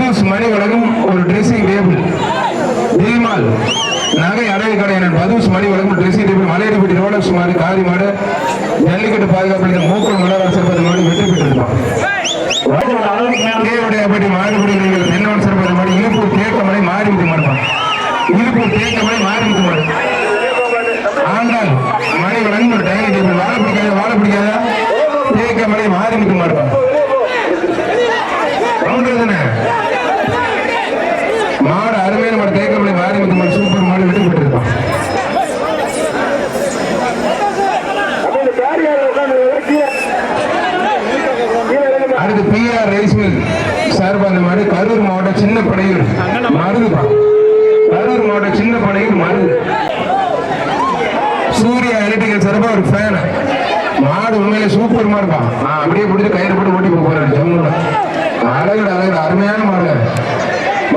பதூஸ் மணி வழங்கும் ஒரு dressing table. தில்மால் நகை அழகு கடையினர் பதூஸ் மணி வழங்கும் ட்ரெஸ்ஸிங் டேபிள். மலையடிப்பட்டி ரோலக்ஸ் மாடு, காரி மாடு, ஜல்லிக்கட்டு பாதுகாப்பு மூக்கல் மலராசர் மாடு வெற்றி பெற்றிருப்பான். தேவடையாப்பட்டி மாடுபடி தென்னவன் சிறப்பு மாடு. இழுப்பூர் தேக்கமலை மாறிவிட்டு மாடுப்பான். இழுப்பூர் தேக்கமலை மாறிவிட்டு மாடு. ஆண்டாள் மணி வழங்கும் ஒரு டைனிங் டேபிள். வாழ பிடிக்காத தேக்கமலை மாறிவிட்டு மாடுப்பான். மாடு அருமையான மாடு. தேக்கமலை மாறிவிட்டு மாடு. சூப்பர் மாடு வெற்றி பெற்றிருப்பான். அடுத்து பிஆர் ரைஸ் மில் சார்பாக அந்த மாதிரி கரூர் மாவட்டம் சின்ன படையூர் மருதுப்பா. கரூர் மாவட்டம் சின்ன படையூர் மருது. சூர்யா எலக்ட்ரிக்கல் சார்பாக ஒரு ஃபேன். மாடு உண்மையில சூப்பர் மாடுப்பா. நான் அப்படியே பிடிச்சி கயிறு போட்டு ஓட்டி போறேன். ஜம்முல அழகுட அருமையான மாடு.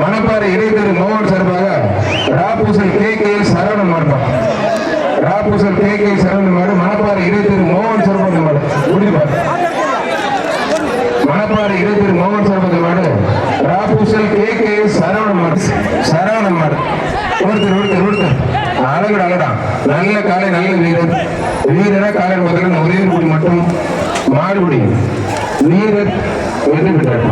மணப்பாறை இடைத்தெரு மோகன் சார்பாக ராபூசல் KKL சரவணன் மாடுப்பா. ராபூசல் KKL சரவணன் மாடு. மணப்பாறை இடைத்தெரு மோகன் சார்பாக மாடு முடிப்பாரு. மணப்பாறை இடைத்தெரு மோகன் சார்பாக மாடு. ராபூசல் KKL சரவணன் மாடு. சரவணன் மாடு. ஒருத்தர் அழகுடா. நல்ல காலை, நல்ல வீரரா காலை பார்த்தீங்கன்னா ஒரே குடி மட்டும் மாடுபடி வீரர் வெற்றி பெற்றார்.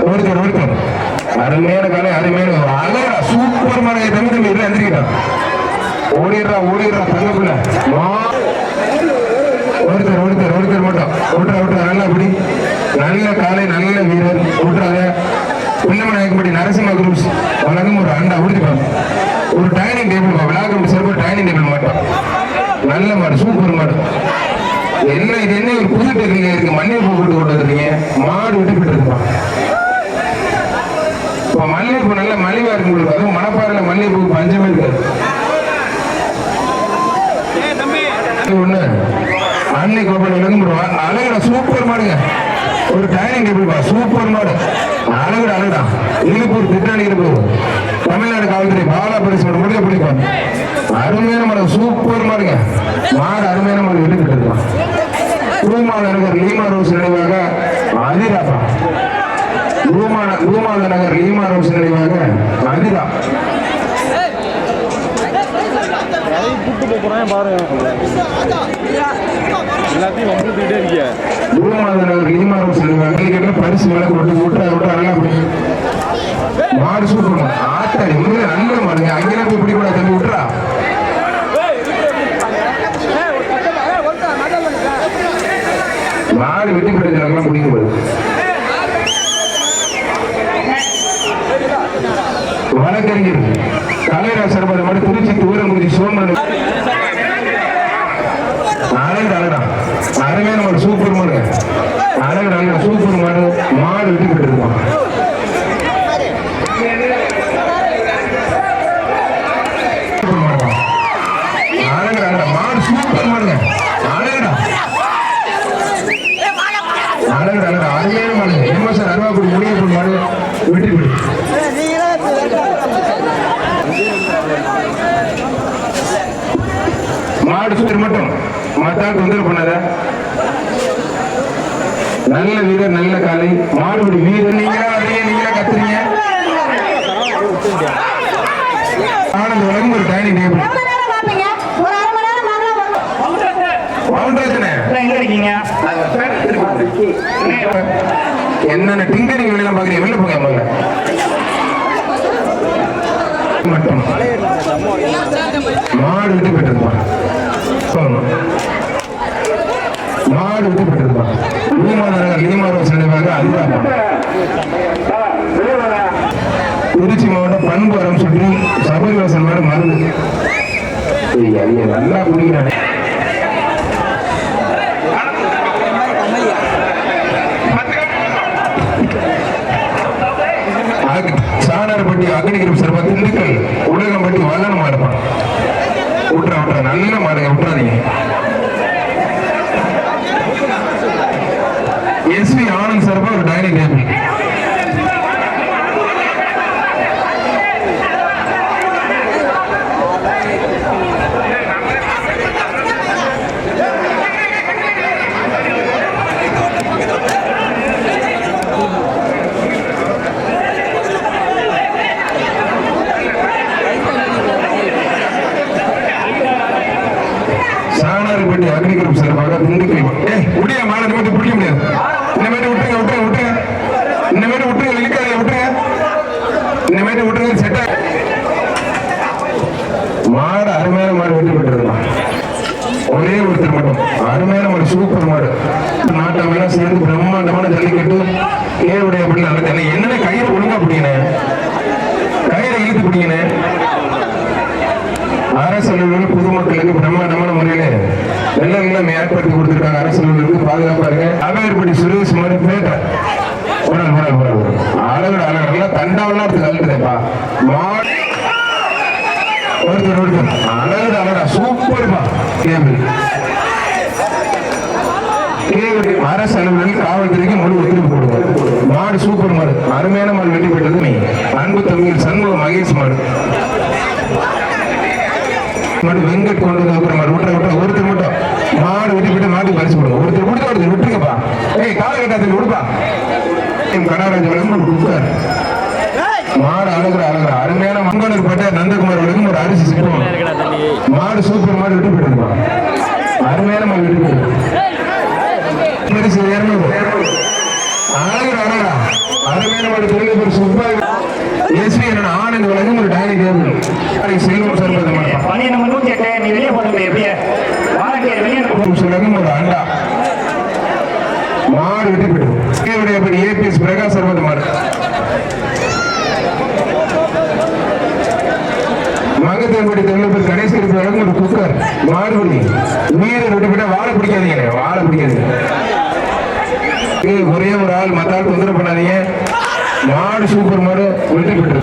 ஒருத்தர் அருமையான காலை, அருமையான அழகா சூப்பர் மாடு. தம்பி எந்திரிக்கிட்டான். ஓடிடுறா தங்கக்குள்ள. ஒருத்தர் மட்டும் விட்டுற நல்லா அப்படி நல்ல காலை, நல்ல வீரர் விட்டுறாங்க. பிள்ளமநாயக்கம்பட்டி நரசிம்ம குரூப்ஸ் வழங்கும் ஒரு அண்டா உடுத்திப்பாங்க. ஒரு டைனிங் டேபிள் விழாக்கம் சிறப்பு டைனிங் டேபிள் மாட்டோம். நல்ல மாடு, சூப்பர் மாடு. என்ன இது என்ன ஒரு புது டெக்னிக் இருக்கு. மல்லிகைப்பூ போட்டு கொண்டு வந்துருக்கீங்க. மாடு விட்டு போட்டு இருப்பான். இப்போ மல்லிகைப்பூ நல்ல மலிவா இருக்கு உங்களுக்கு. அதுவும் மணப்பாறையில் மல்லிகைப்பூ பஞ்சமே இருக்காது. ஒண்ணு அன்னை கோபால் விளங்கும் அழகுடா சூப்பர் மாடுங்க. ஒரு டைனிங் டேபிள் பா. சூப்பர் மாடு. அழகுடா. இழுப்பூர் திட்டாளி இருப்பூர் தமிழ்நாடு காவல்துறை பாலா பரிசு முடிய பிடிப்பாங்க. அருமையான மாடு, சூப்பர் மாடுங்க. மாடு அருமையான மாடு விட்டுக்கிட்டு இருக்கான். பூமாத நகர் லீமா ரோஸ் நினைவாக அதிராப்பா. பூமாத நகர் லீமா ரோஸ் நினைவாக அதிரா. பரிசு மாடு சூப்பர் ஆத்தாடி நல்ல மாடுங்க. அங்கெல்லாம் போய் பிடிக்கூட தம்பி விட்டுறா. மாடு வெட்டி பிடிச்சலாம் பிடிக்கும். வழக்கறிஞர் கலைராஜ் சர்பத மாடு. திருச்சி தூரங்குடி சோமன் அழகா அருமையான மாடு. சூப்பர் மாடு. அழகா சூப்பர் மாடு. மாடு வெட்டி பெற்றிருப்பான். அழகா மாடு. சூப்பர் மாடுங்க. அழகா அருமையான மாடு. எம்எஸ்ஆர் அருவாக்குடி முடிய மாடு வெற்றி பெற்று மாடு சூப்பர் மட்டும் மத்தாக்கு தொந்தரவு பண்ணாத. நல்ல வீரர், நல்ல காலை. மாடுபடி வீரர். நீங்களா கத்துறீங்க. ஆனந்த் வழங்கும் ஒரு டைனிங் டேபிள். என்னென்ன டிங்கரிங் வெளியெல்லாம் பாக்குறீங்க. வெளில போங்க முதல்ல. மட்டும் மாடு விட்டு பெற்றிருப்பான். மாடு விட்டு பெற்றிருப்பான். திருச்சி மாவட்டம் பண்புரம் சுற்றி சபரிவாசன் மாடு மருந்து நல்லா குடிக்கிறானே. சாணார்பட்டி அக்னிகிரம் சர்வ திண்டுக்கல் உலகம்பட்டி வல்லன மாடுப்பான். விட்டுற நல்ல மாடுங்க. விட்டுறாதீங்க. SV ஆனந்த் சார்பா ஒரு டைனிங் டேபிள். அருமையான ஒரு சூப்பர் மாடு. நாட்டமெல்லாம் சேர்ந்து பிரம்மாண்டமான ஜல்லிக்கட்டு ஏவுடைய அப்படி நல்லது. என்னென்ன கயிறு ஒழுங்கா பிடிக்கணும், கயிறை இழுத்து பிடிக்கணும். அரசு அலுவலர்கள் பொதுமக்களுக்கு பிரம்மாண்டமான முறையில வெள்ளம் ஏற்படுத்தி கொடுத்திருக்காங்க. அரசு அலுவலர்களுக்கு பாதுகாப்பா இருக்கு. அவையற்படி சுரேஷ் மாதிரி பேட்ட அழகு தண்டாவெல்லாம் எடுத்து கழுட்டுதேப்பா. ஒருத்தர் அழகு அழகா சூப்பர்ப்பா. அரசு அலுவலர்கள் காவல்துறைக்கு முழு ஒத்துழைப்பு கொடுங்க. மாடு சூப்பர் மாடு, அருமையான மாடு வெற்றி பெற்றது அன்பு தம்பிகள் சண்முக மகேஷ் மாடு. வெங்கட் கொண்டு வந்து ஒருத்தர் மட்டும் மாடு வெட்டி போட்டு மாட்டுக்கு பரிசு கொடுங்க. ஒருத்தர் கொடுத்து ஒருத்தர் விட்டுருங்கப்பா. காலகட்டத்தில் கொடுப்பா. கனகராஜ் வழங்கும் குக்கர் மாடு அழகுற அருமையான மங்கனூர் பட்ட நந்தகுமார் வழங்கும் ஒரு அரிசி சிற்பம். மாடு சூப்பர் மாடு வெட்டி போட்டுருப்பா. அருமையான மாடு வெட்டி போட்டு பரிசு 200. அழகுற அருமையான மாடு தொழில் சூப்பர். எஸ்பி என்ன ஆனந்த் வழங்கும் ஒரு டைனிங் டேபிள் செல்வம் சர்வத ஒரு அண்டா. மாடு வெட்டி போயிடும். ஏபிஎஸ் பிரகாஷ் சர்வத மாடு. மகத்தேன்படி தொழில் கணேச வழங்கும் ஒரு குக்கர். மாடுபடி வீரர் விட்டு போட்டா வாழை பிடிக்காதீங்க, வாழை பிடிக்காதீங்க. ஒரே ஒரு ஆள் மத்த ஆள் தொந்தரவு பண்ணாதீங்க. மாடு சூப்பர் மாடு வெற்றி பெற்று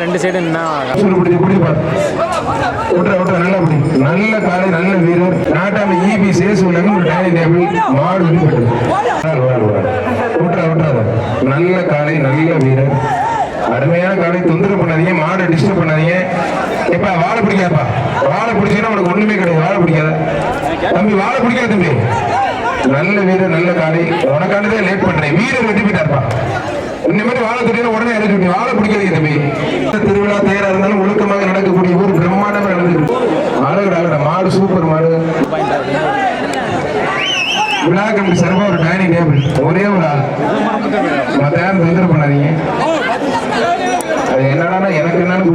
ரெண்டு சைடு நல்ல காலை நல்ல வீரர் நாட்டாம இபி சேஸ் ஒரு டைனிங் டேபிள். மாடு வெற்றி பெற்றது. நல்ல காலை நல்ல வீரர் அருமையான காலை. தொந்தரவு பண்ணாதீங்க, மாடை டிஸ்டர்ப் பண்ணாதீங்க. எப்ப வாழை பிடிக்காதப்பா. வாழை பிடிச்சீங்கன்னா உனக்கு ஒண்ணுமே கிடையாது. வாழை பிடிக்காத தம்பி, வாழை பிடிக்காத தம்பி. நல்ல வீரர் நல்ல காலை. உனக்கானதே லேட் பண்றேன். வீரர் வெட்டி போயிட்டாருப்பா. இந்த மாதிரி வாழை தெரியும் உடனே இறக்கி வாழை பிடிக்காதீங்க தம்பி. திருவிழா தேரா இருந்தாலும் ஒழுக்கமாக நடக்கக்கூடிய ஒரு பிரம்மாண்டமா நடந்துருக்கு. அழகு மாடு சூப்பர் மாடு. விழா கமிட்டி சார்பா ஒரு டைனிங் டேபிள். ஒரே ஒரு ஆள் மத்த யாரும் தொந்தரவு பண்ணாதீங்க. அது என்னன்னா எனக்கு என்னன்னு